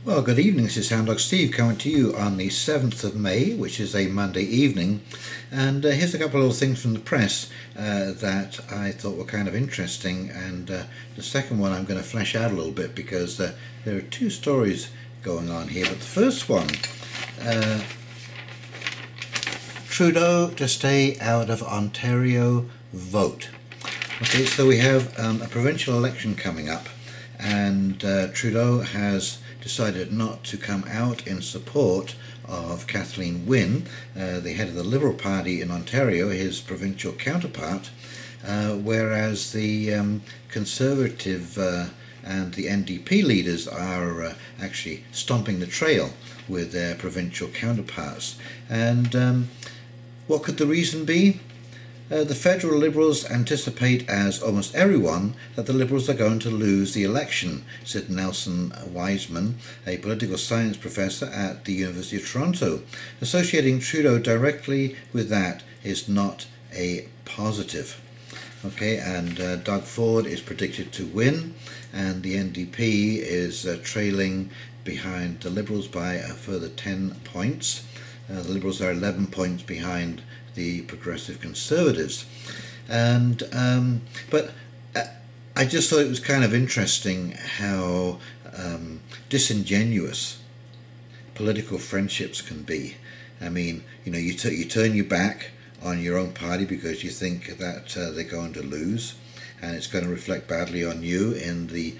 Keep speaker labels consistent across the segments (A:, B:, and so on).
A: Well, good evening. This is Hound Dog Steve coming to you on the 7th of May, which is a Monday evening. And here's a couple of little things from the press that I thought were kind of interesting. And the second one I'm going to flesh out a little bit because there are two stories going on here. But the first one, Trudeau to stay out of Ontario vote. Okay, so we have a provincial election coming up, and Trudeau has decided not to come out in support of Kathleen Wynne, the head of the Liberal Party in Ontario, his provincial counterpart, whereas the Conservative and the NDP leaders are actually stomping the trail with their provincial counterparts. And what could the reason be? The federal Liberals anticipate, as almost everyone, that the Liberals are going to lose the election, said Nelson Wiseman, a political science professor at the University of Toronto. Associating Trudeau directly with that is not a positive. Okay, and Doug Ford is predicted to win, and the NDP is trailing behind the Liberals by a further 10 points. The Liberals are 11 points behind the Progressive Conservatives, and but I just thought it was kind of interesting how disingenuous political friendships can be. I mean, you know, you turn your back on your own party because you think that they're going to lose, and it's going to reflect badly on you in the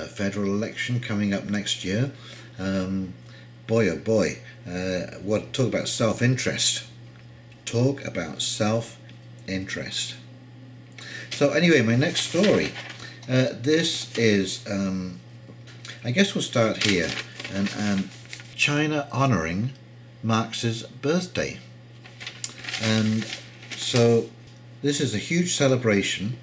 A: federal election coming up next year. Boy oh boy, talk about self-interest. Talk about self-interest. So anyway, my next story. This is, I guess we'll start here. And China honouring Marx's birthday. And so this is a huge celebration.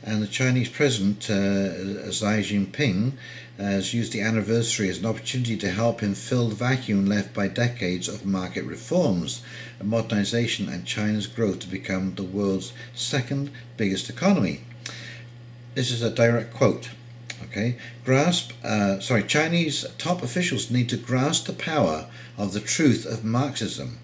A: And the Chinese president, Xi Jinping, has used the anniversary as an opportunity to help him fill the vacuum left by decades of market reforms, modernization, and China's growth to become the world's second biggest economy. This is a direct quote. Okay, Chinese top officials need to grasp the power of the truth of Marxism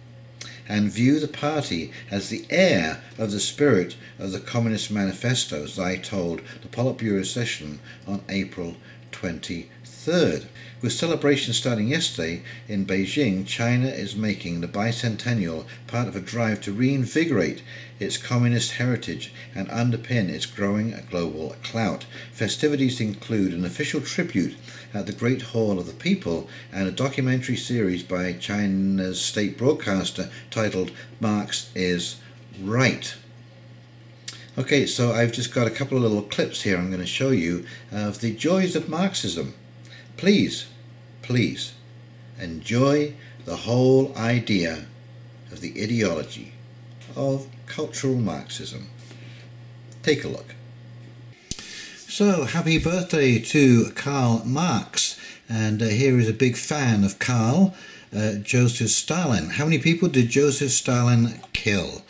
A: and view the party as the heir of the spirit of the Communist Manifesto, Xi told the Politburo session on April 23rd. With celebrations starting yesterday in Beijing, China is making the bicentennial part of a drive to reinvigorate its communist heritage and underpin its growing global clout. Festivities include an official tribute at the Great Hall of the People and a documentary series by China's state broadcaster titled Marx is Right. Okay, so I've just got a couple of little clips here I'm going to show you of the joys of Marxism. Please enjoy the whole idea of the ideology of cultural Marxism. Take a look. So, happy birthday to Karl Marx, and here is a big fan of Karl, Joseph Stalin. How many people did Joseph Stalin kill?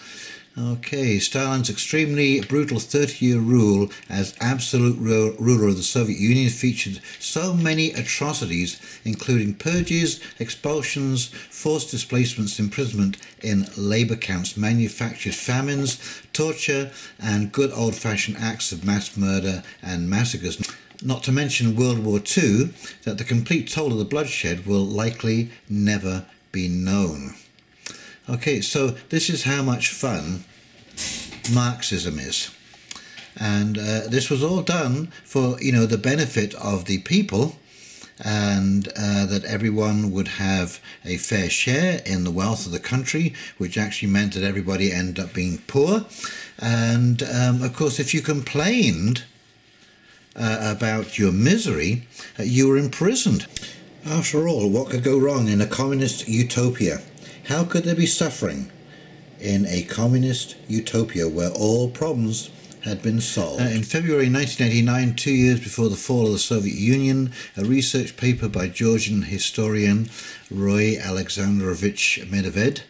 A: Okay, Stalin's extremely brutal 30-year rule as absolute ruler of the Soviet Union featured so many atrocities, including purges, expulsions, forced displacements, imprisonment in labour camps, manufactured famines, torture, and good old-fashioned acts of mass murder and massacres. Not to mention World War II, that the complete toll of the bloodshed will likely never be known. Okay, so this is how much fun Marxism is, and this was all done for, you know, the benefit of the people, and that everyone would have a fair share in the wealth of the country, which actually meant that everybody ended up being poor. And of course, if you complained about your misery, you were imprisoned. After all, what could go wrong in a communist utopia? How could there be suffering in a communist utopia where all problems had been solved. In February 1989, 2 years before the fall of the Soviet Union, a research paper by Georgian historian Roy Alexandrovich Medved,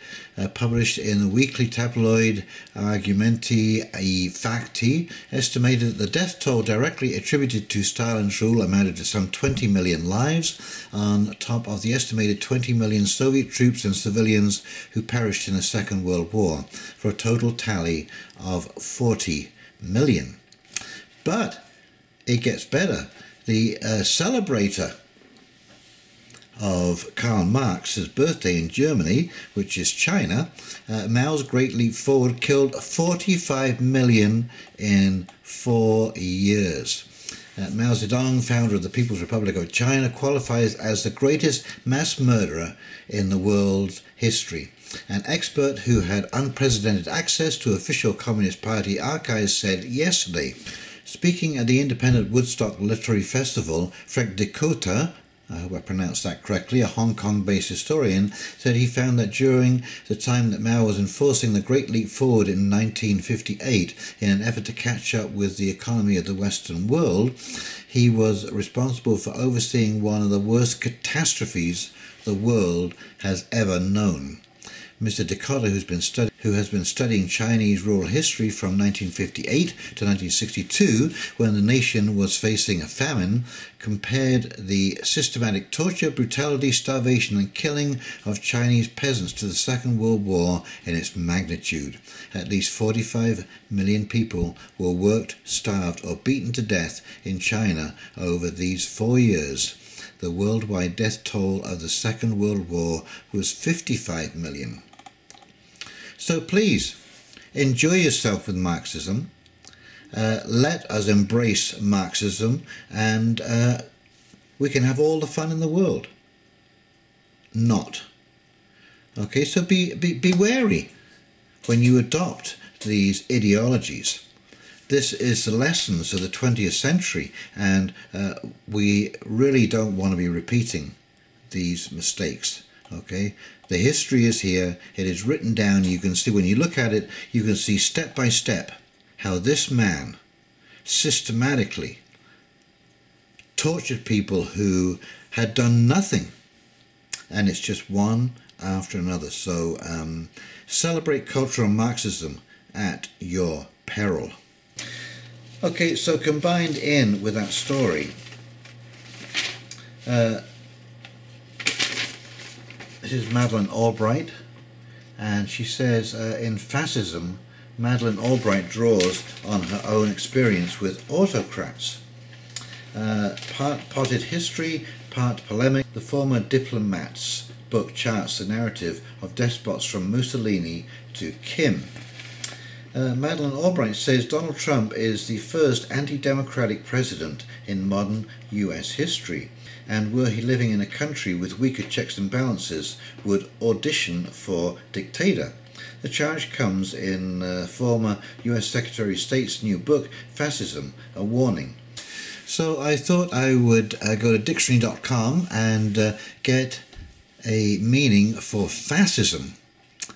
A: published in the weekly tabloid Argumenty I Fakti, estimated that the death toll directly attributed to Stalin's rule amounted to some 20 million lives, on top of the estimated 20 million Soviet troops and civilians who perished in the Second World War, for a total tally of 40 million. But it gets better. The celebrator of Karl Marx's birthday in Germany, which is China, Mao's Great Leap Forward killed 45 million in 4 years. Mao Zedong, founder of the People's Republic of China, qualifies as the greatest mass murderer in the world's history. An expert who had unprecedented access to official Communist Party archives said yesterday, speaking at the Independent Woodstock Literary Festival, Frank Dakota, I hope I pronounced that correctly, a Hong Kong-based historian, said he found that during the time that Mao was enforcing the Great Leap Forward in 1958 in an effort to catch up with the economy of the Western world, he was responsible for overseeing one of the worst catastrophes the world has ever known. Mr. Dakota, who has been studying Chinese rural history from 1958 to 1962, when the nation was facing a famine, compared the systematic torture, brutality, starvation and killing of Chinese peasants to the Second World War in its magnitude. At least 45 million people were worked, starved or beaten to death in China over these 4 years. The worldwide death toll of the Second World War was 55 million. So please, enjoy yourself with Marxism. Let us embrace Marxism, and we can have all the fun in the world. Not. Okay, so be wary when you adopt these ideologies. This is the lessons of the 20th century, and we really don't want to be repeating these mistakes. Okay, the history is here, it is written down. You can see, when you look at it, you can see step by step how this man systematically tortured people who had done nothing, and it's just one after another. So celebrate cultural Marxism at your peril. Okay, so combined in with that story, this is Madeleine Albright, and she says in Fascism, Madeleine Albright draws on her own experience with autocrats. Part potted history, part polemic, the former diplomat's book charts the narrative of despots from Mussolini to Kim. Madeleine Albright says Donald Trump is the first anti-democratic president in modern US history, and were he living in a country with weaker checks and balances, would audition for dictator. The charge comes in former US Secretary of State's new book, Fascism, A Warning. So I thought I would go to dictionary.com and get a meaning for fascism,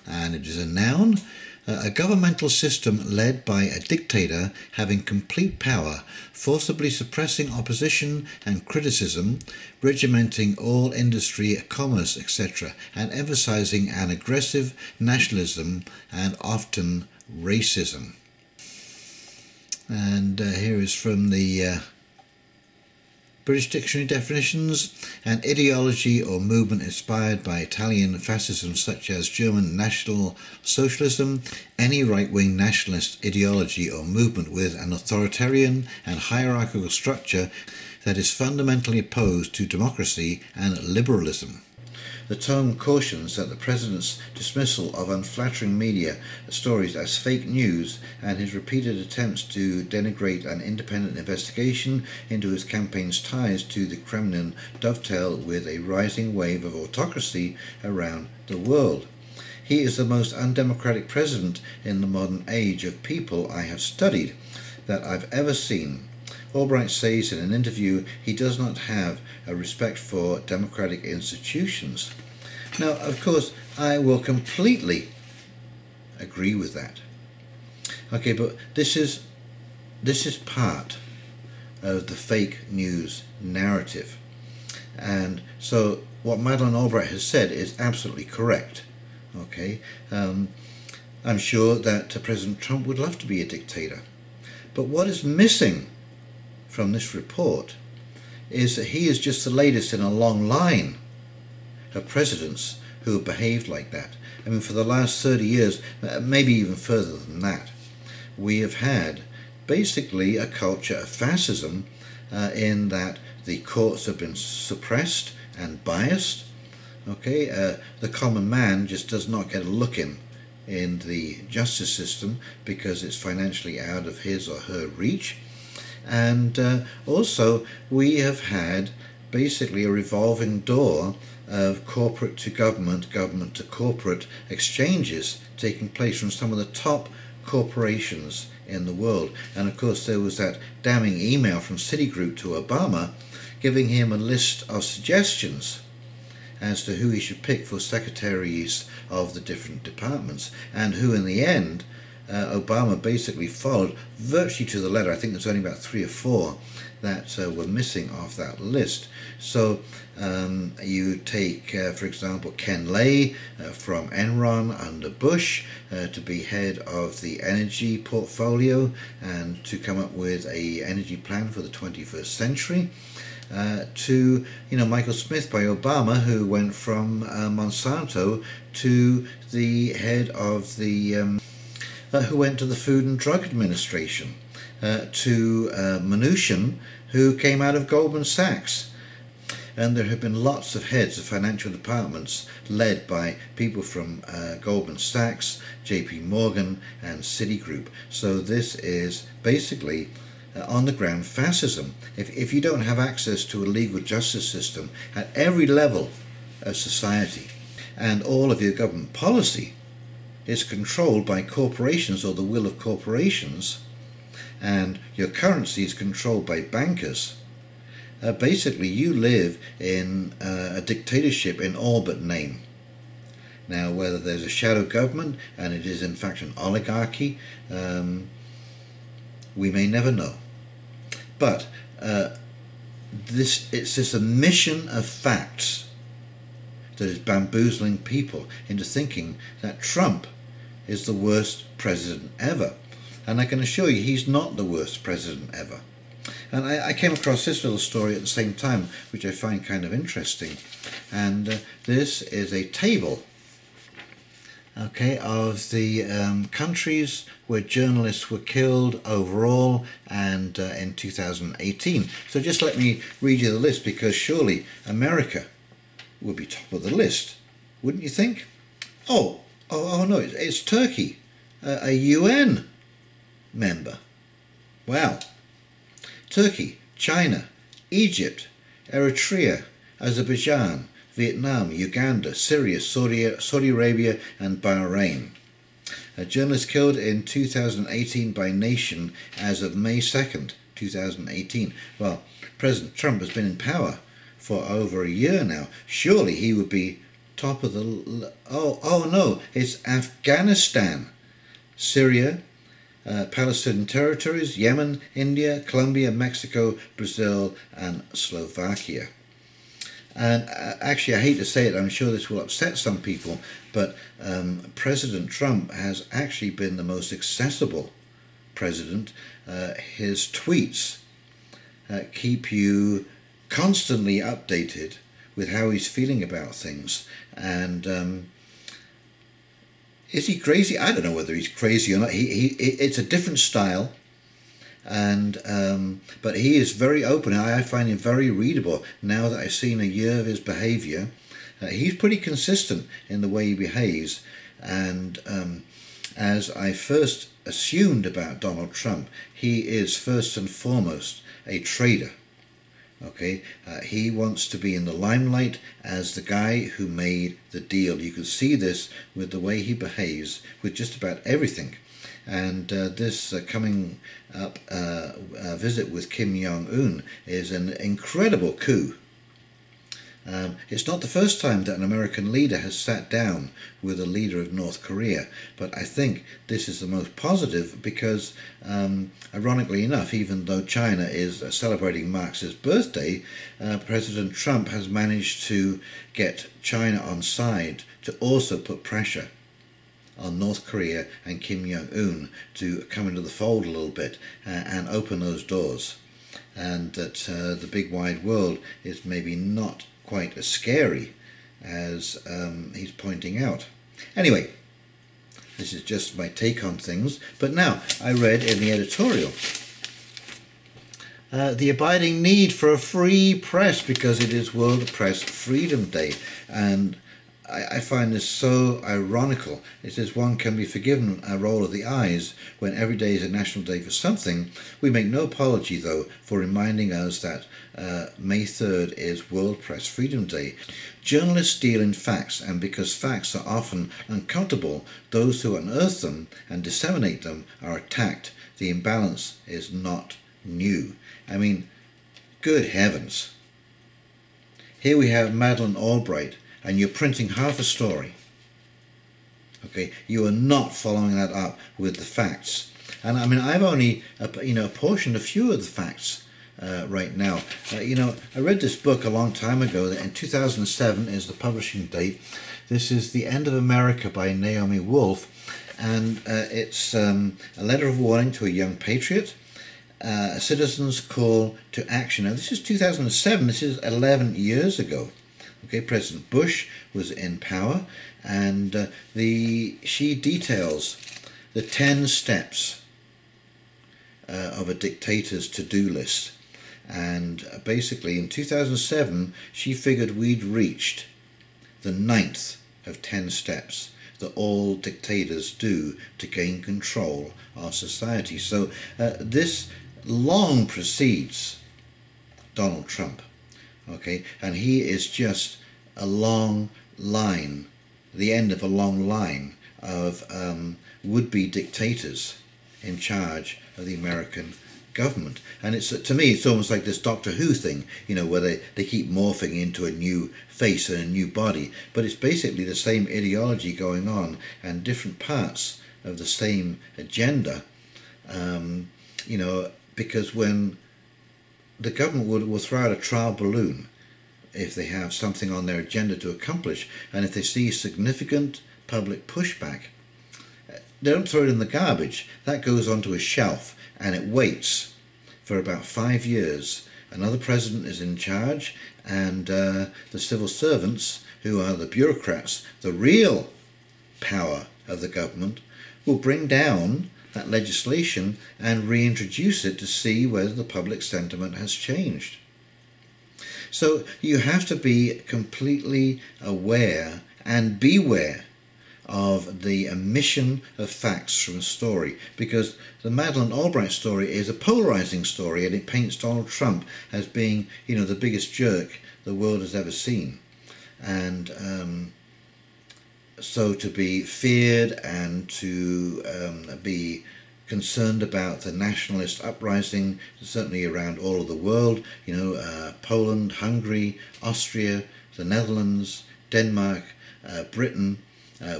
A: and it is a noun. A governmental system led by a dictator having complete power, forcibly suppressing opposition and criticism, regimenting all industry, commerce, etc., and emphasizing an aggressive nationalism and often racism. And here is from the British Dictionary definitions: an ideology or movement inspired by Italian fascism such as German National Socialism, any right-wing nationalist ideology or movement with an authoritarian and hierarchical structure that is fundamentally opposed to democracy and liberalism. The tone cautions that the President's dismissal of unflattering media stories as fake news and his repeated attempts to denigrate an independent investigation into his campaign's ties to the Kremlin dovetail with a rising wave of autocracy around the world. He is the most undemocratic president in the modern age of people I have studied that I've ever seen. Albright says in an interview he does not have a respect for democratic institutions. Now, of course, I will completely agree with that. Okay, but this is this is part of the fake news narrative. And so what Madeleine Albright has said is absolutely correct. Okay, I'm sure that President Trump would love to be a dictator. But what is missing from this report is that he is just the latest in a long line of presidents who have behaved like that. I mean, for the last 30 years, maybe even further than that, we have had basically a culture of fascism in that the courts have been suppressed and biased. Okay, the common man just does not get a look in the justice system because it's financially out of his or her reach. And also we have had basically a revolving door of corporate to government, government to corporate exchanges taking place from some of the top corporations in the world. And of course there was that damning email from Citigroup to Obama giving him a list of suggestions as to who he should pick for secretaries of the different departments, and who in the end Obama basically followed virtually to the letter. I think there's only about 3 or 4 that were missing off that list. So you take, for example, Ken Lay from Enron under Bush to be head of the energy portfolio and to come up with a energy plan for the 21st century. To Michael Smith by Obama, who went from Monsanto to the head of the who went to the Food and Drug Administration, to Mnuchin, who came out of Goldman Sachs. And there have been lots of heads of financial departments led by people from Goldman Sachs, JP Morgan and Citigroup. So this is basically on the ground fascism. If you don't have access to a legal justice system at every level of society, and all of your government policy is controlled by corporations or the will of corporations, and your currency is controlled by bankers, basically you live in a dictatorship in all but name. Now, whether there's a shadow government and it is in fact an oligarchy, we may never know. But it's this omission of facts that is bamboozling people into thinking that Trump is the worst president ever. And I can assure you he's not the worst president ever. And I came across this little story at the same time, which I find kind of interesting. And this is a table, okay, of the countries where journalists were killed overall and in 2018. So just let me read you the list, because surely America would be top of the list, wouldn't you think? Oh no, it's Turkey, a UN member. Wow. Turkey, China, Egypt, Eritrea, Azerbaijan, Vietnam, Uganda, Syria, Saudi Arabia and Bahrain. A journalist killed in 2018 by nation as of May 2nd, 2018. Well, President Trump has been in power for over a year now. Surely he would be top of the... Oh no, it's Afghanistan, Syria, Palestinian territories, Yemen, India, Colombia, Mexico, Brazil and Slovakia. And actually, I hate to say it, I'm sure this will upset some people, but President Trump has actually been the most accessible president. His tweets keep you constantly updated with how he's feeling about things. And is he crazy? I don't know whether he's crazy or not. It's a different style. And but he is very open. I find him very readable now that I've seen a year of his behaviour. He's pretty consistent in the way he behaves, and as I first assumed about Donald Trump, he is first and foremost a trader. Okay, he wants to be in the limelight as the guy who made the deal. You can see this with the way he behaves with just about everything. And this coming up visit with Kim Jong-un is an incredible coup. It's not the first time that an American leader has sat down with a leader of North Korea, but I think this is the most positive because, ironically enough, even though China is celebrating Marx's birthday, President Trump has managed to get China on side to also put pressure on North Korea and Kim Jong-un to come into the fold a little bit and open those doors, and that the big wide world is maybe not quite as scary as he's pointing out. Anyway, this is just my take on things. But now, I read in the editorial the abiding need for a free press because it is World Press Freedom Day, and I find this so ironical. It says one can be forgiven a roll of the eyes when every day is a national day for something. We make no apology, though, for reminding us that May 3rd is World Press Freedom Day. Journalists deal in facts, and because facts are often uncountable, those who unearth them and disseminate them are attacked. The imbalance is not new. I mean, good heavens. Here we have Madeleine Albright, and you're printing half a story. Okay, you are not following that up with the facts. And I mean, I've only apportioned a few of the facts right now. I read this book a long time ago. In 2007 is the publishing date. This is The End of America by Naomi Wolf, and it's a letter of warning to a young patriot, a citizen's call to action. Now, this is 2007. This is 11 years ago. Okay, President Bush was in power, and she details the 10 steps of a dictator's to-do list. And basically, in 2007, she figured we'd reached the 9th of 10 steps that all dictators do to gain control of society. So this long precedes Donald Trump. Okay, and he is just a long line, the end of a long line of would-be dictators in charge of the American government. And it's, to me, it's almost like this Doctor Who thing, where they keep morphing into a new face and a new body, but it's basically the same ideology going on and different parts of the same agenda, because when the government will throw out a trial balloon if they have something on their agenda to accomplish, and if they see significant public pushback, they don't throw it in the garbage. That goes onto a shelf and it waits for about 5 years. Another president is in charge, and the civil servants, who are the bureaucrats, the real power of the government, will bring down that legislation and reintroduce it to see whether the public sentiment has changed. So you have to be completely aware and beware of the omission of facts from a story, because the Madeleine Albright story is a polarizing story, and it paints Donald Trump as being, the biggest jerk the world has ever seen. And so to be feared and to be concerned about the nationalist uprising, certainly around all of the world, Poland, Hungary, Austria, the Netherlands, Denmark, Britain,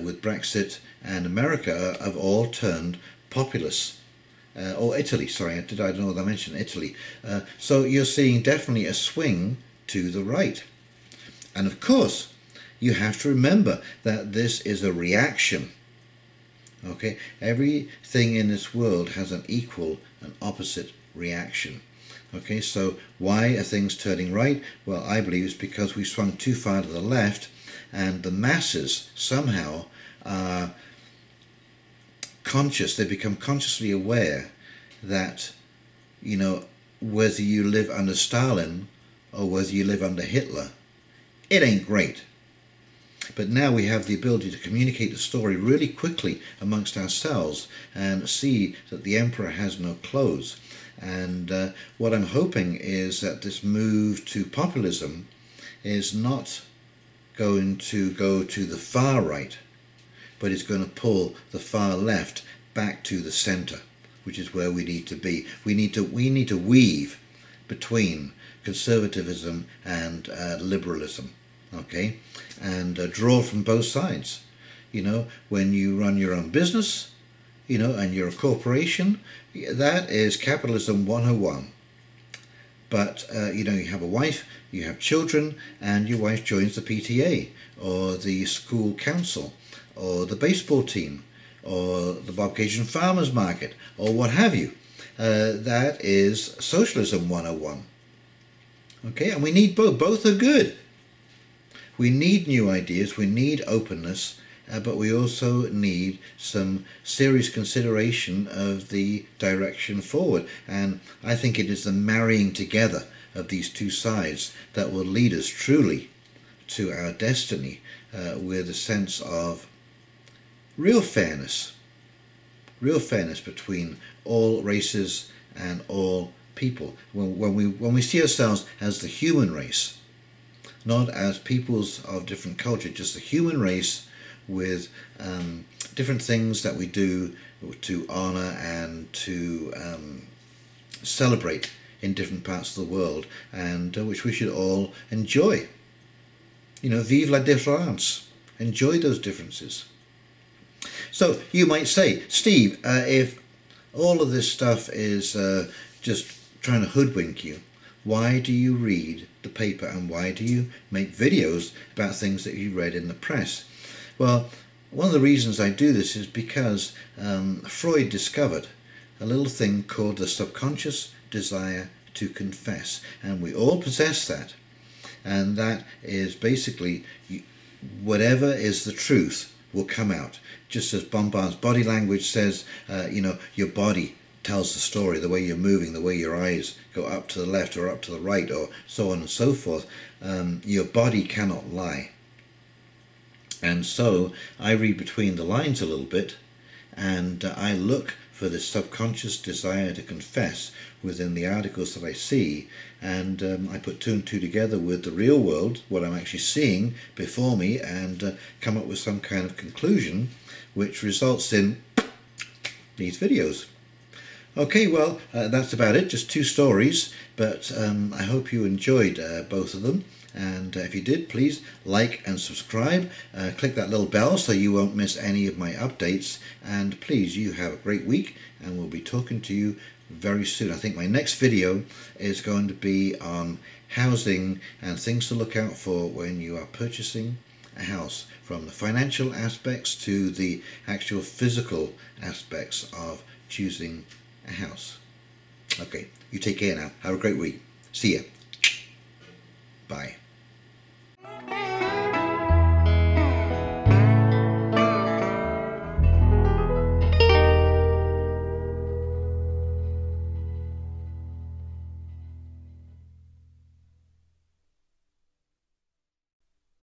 A: with Brexit, and America have all turned populist. Or Italy, sorry, I don't know what I mentioned, Italy. So you're seeing definitely a swing to the right. And of course, you have to remember that this is a reaction. Okay, everything in this world has an equal and opposite reaction. Okay, so why are things turning right? Well, I believe it's because we swung too far to the left, and the masses somehow are conscious. They become consciously aware that, whether you live under Stalin or whether you live under Hitler, it ain't great. But now we have the ability to communicate the story really quickly amongst ourselves and see that the emperor has no clothes. And what I'm hoping is that this move to populism is not going to go to the far right, but it's going to pull the far left back to the center, which is where we need to be. We need to weave between conservatism and liberalism, okay, and draw from both sides. You know, when you run your own business, you know, and you're a corporation, that is capitalism 101. But, you know, you have a wife, you have children, and your wife joins the PTA, or the school council, or the baseball team, or the Bobcaygeon Farmers Market, or what have you. That is socialism 101. Okay, and we need both. Both are good. We need new ideas, we need openness, but we also need some serious consideration of the direction forward. And I think it is the marrying together of these two sides that will lead us truly to our destiny, with a sense of real fairness between all races and all people. When we see ourselves as the human race, not as peoples of different culture, just the human race with different things that we do to honor and to celebrate in different parts of the world, and which we should all enjoy. You know, vive la différence. Enjoy those differences. So you might say, Steve, if all of this stuff is just trying to hoodwink you, why do you read the paper, and why do you make videos about things that you read in the press? Well, one of the reasons I do this is because Freud discovered a little thing called the subconscious desire to confess, and we all possess that. And that is basically whatever is the truth will come out. Just as Bombard's body language says, you know, your body tells the story, the way you're moving, the way your eyes go up to the left or up to the right, or so on and so forth. Your body cannot lie. And so I read between the lines a little bit, and I look for this subconscious desire to confess within the articles that I see, and I put two and two together with the real world, what I'm actually seeing before me, and come up with some kind of conclusion which results in these videos. Okay, well, that's about it, just two stories, but I hope you enjoyed both of them. And if you did, please like and subscribe. Click that little bell so you won't miss any of my updates. And please, you have a great week, and we'll be talking to you very soon. I think my next video is going to be on housing and things to look out for when you are purchasing a house, from the financial aspects to the actual physical aspects of choosing a house. Okay, you take care now. Have a great week. See ya. Bye.